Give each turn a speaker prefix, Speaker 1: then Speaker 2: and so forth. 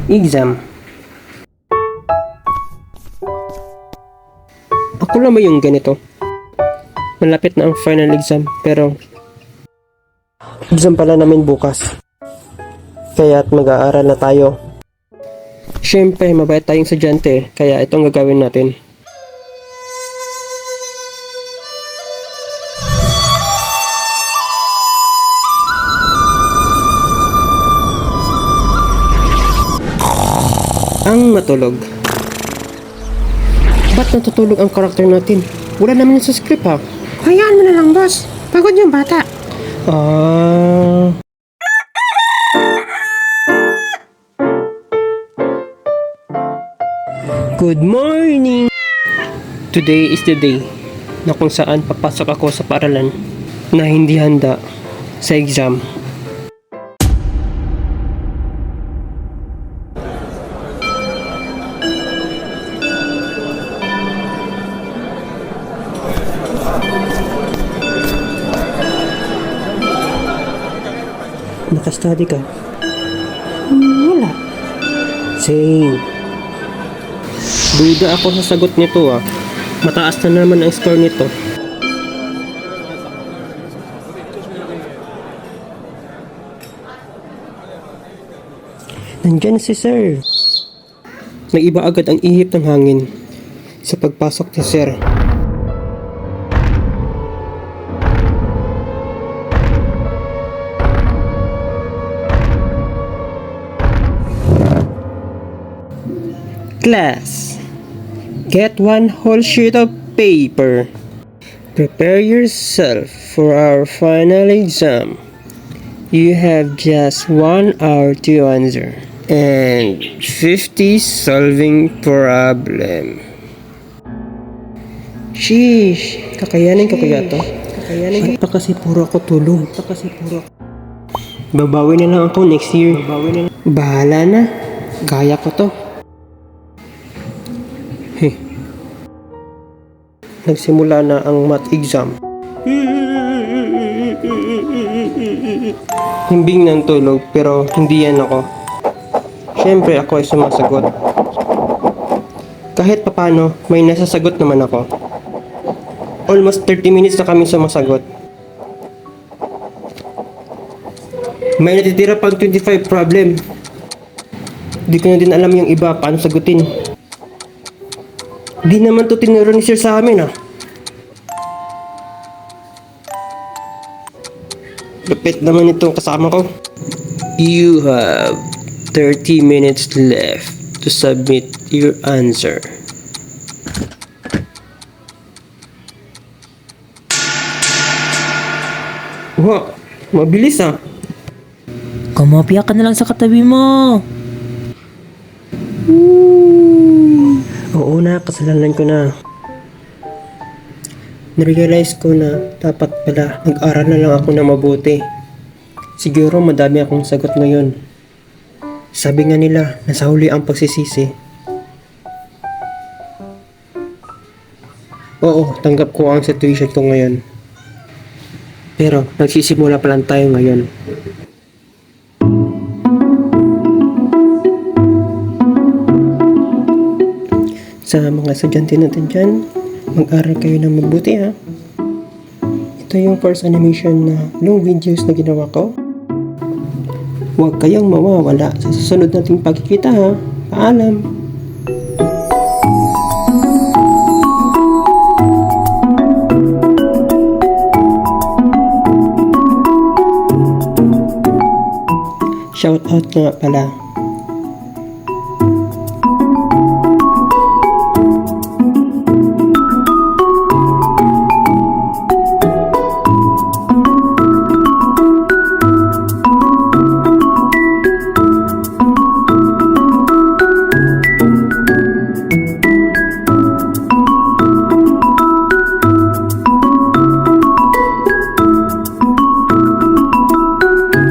Speaker 1: exam. Ako lang ba yung ganito? Malapit na ang final exam, pero exam pala namin bukas. Kaya't mag-aaral na tayo. Siyempre, mabait tayong estudyante, kaya itong gagawin natin. Ang matulog. Ba't natutulog ang karakter natin? Wala naman sa script ha.
Speaker 2: Hayaan mo na lang, boss. Pagod yung bata.
Speaker 1: Good morning! Today is the day na kung saan papasok ako sa paaralan na hindi handa sa exam. Naka-study ka?
Speaker 2: Wala.
Speaker 1: Same. Duda ako sa sagot nito ah. Mataas na naman ang score nito. Nandyan si sir. Nag-iba agad ang ihip ng hangin sa pagpasok ni sir. Class, get one whole sheet of paper. Prepare yourself for our final exam. You have just 1 hour to answer and 50 solving problem. Sheesh, kakayanin ko kaya to? Ba't pa kasi puro ako tulog? Babawi na lang ako next year. Bahala na, kaya ko to. Nagsimula na ang math exam. Himbing ng tulog pero hindi yan ako. Siyempre ako ay sumasagot. Kahit papano may nasasagot naman ako. Almost 30 minutes na kami sumasagot. May natitira pang 25 problem. Di ko na din alam yung iba paano sagutin. Di naman to tinuro ni sir sa amin ah. Lupit naman itong kasama ko. You have 30 minutes left to submit your answer. Wow, mabilis ah.
Speaker 2: Kumopya ka na lang sa katabi mo.
Speaker 1: Oo na, kasalanan ko na. Narealize ko na dapat pala nag-aral na lang ako na mabuti. Siguro madami akong sagot ngayon. Sabi nga nila, nasa huli ang pagsisisi. Oo, tanggap ko ang situation ko ngayon. Pero nagsisimula pa lang tayo ngayon. Sa mga estudyante natin dyan, mag-aral kayo ng mabuti ha. Ito yung first animation na long videos na ginawa ko. Huwag kayong mawawala sa susunod nating pagkikita ha. Paalam! Shout out nga pala